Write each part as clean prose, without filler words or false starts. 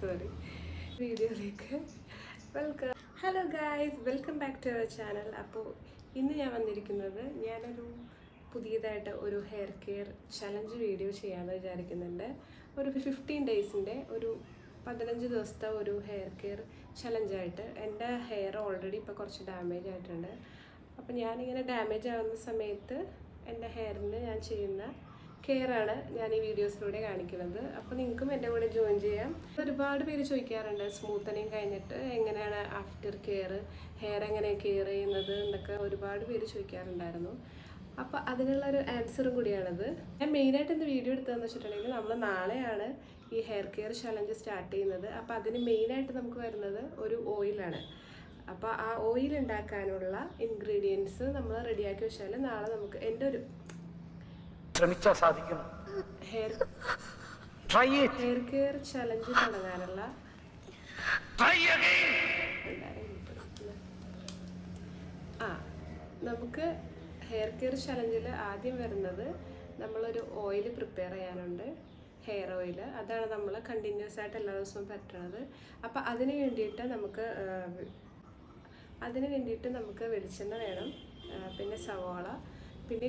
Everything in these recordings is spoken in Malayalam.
സോറി വീഡിയോയിലേക്ക് welcome. Hello guys, welcome back to our channel. അപ്പോൾ ഇന്ന് ഞാൻ വന്നിരിക്കുന്നത് ഞാനൊരു പുതിയതായിട്ട് ഒരു ഹെയർ കെയർ ചലഞ്ച് വീഡിയോ ചെയ്യാമെന്ന് വിചാരിക്കുന്നുണ്ട്. ഒരു 15 ഡേയ്സിൻ്റെ ഒരു 15 ദിവസത്തെ ഒരു ഹെയർ കെയർ ചലഞ്ചായിട്ട്. എൻ്റെ ഹെയർ ഓൾറെഡി ഇപ്പോൾ കുറച്ച് ഡാമേജ് ആയിട്ടുണ്ട്. അപ്പോൾ ഞാനിങ്ങനെ ഡാമേജ് ആവുന്ന സമയത്ത് എൻ്റെ ഹെയറിന് ഞാൻ ചെയ്യുന്ന കെയറാണ് ഞാൻ ഈ വീഡിയോസിലൂടെ കാണിക്കുന്നത്. അപ്പോൾ നിങ്ങൾക്കും എൻ്റെ കൂടെ ജോയിൻ ചെയ്യാം. ഒരുപാട് പേര് ചോദിക്കാറുണ്ട് സ്മൂത്തനിങ് കഴിഞ്ഞിട്ട് എങ്ങനെയാണ് ആഫ്റ്റർ കെയർ, ഹെയർ എങ്ങനെ കെയർ ചെയ്യുന്നത് എന്നൊക്കെ ഒരുപാട് പേര് ചോദിക്കാറുണ്ടായിരുന്നു. അപ്പോൾ അതിനുള്ളൊരു ആൻസറും കൂടിയാണിത്. ഞാൻ മെയിനായിട്ട് ഇന്ന് വീഡിയോ എടുത്തതെന്ന് വെച്ചിട്ടുണ്ടെങ്കിൽ നമ്മൾ നാളെയാണ് ഈ ഹെയർ കെയർ ചലഞ്ച് സ്റ്റാർട്ട് ചെയ്യുന്നത്. അപ്പോൾ അതിന് മെയിനായിട്ട് നമുക്ക് വരുന്നത് ഒരു ഓയിലാണ്. അപ്പോൾ ആ ഓയിൽ ഉണ്ടാക്കാനുള്ള ഇൻഗ്രീഡിയൻസ് നമ്മൾ റെഡിയാക്കി വെച്ചാൽ നാളെ നമുക്ക് എൻ്റെ ഒരു ശ്രമിച്ചാൽ സാധിക്കും ഹെയർ കെയർ ചലഞ്ച് തുടങ്ങാനുള്ള നമുക്ക് ഹെയർ കെയർ ചലഞ്ചിൽ ആദ്യം വരുന്നത് നമ്മളൊരു ഓയിൽ പ്രിപ്പയർ ചെയ്യാനുണ്ട്, ഹെയർ ഓയിൽ. അതാണ് നമ്മൾ കണ്ടിന്യൂസ് ആയിട്ട് എല്ലാ ദിവസവും പറ്റണത്. അപ്പോൾ അതിന് വേണ്ടിയിട്ട് നമുക്ക് വെളിച്ചെണ്ണ വേണം, പിന്നെ സവാള, പിന്നെ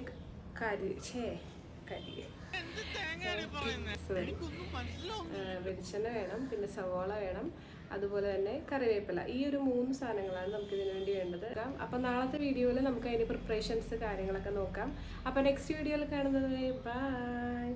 വെളിച്ചെണ്ണ വേണം, പിന്നെ സവാള വേണം, അതുപോലെ തന്നെ കറിവേപ്പില. ഈ ഒരു 3 സാധനങ്ങളാണ് നമുക്ക് ഇതിനു വേണ്ടി വേണ്ടത്. അപ്പോൾ നാളത്തെ വീഡിയോയിൽ നമുക്ക് അതിൻ്റെ പ്രിപ്പറേഷൻസ് കാര്യങ്ങളൊക്കെ നോക്കാം. അപ്പോൾ നെക്സ്റ്റ് വീഡിയോയിൽ കാണുന്നത്, ബൈ.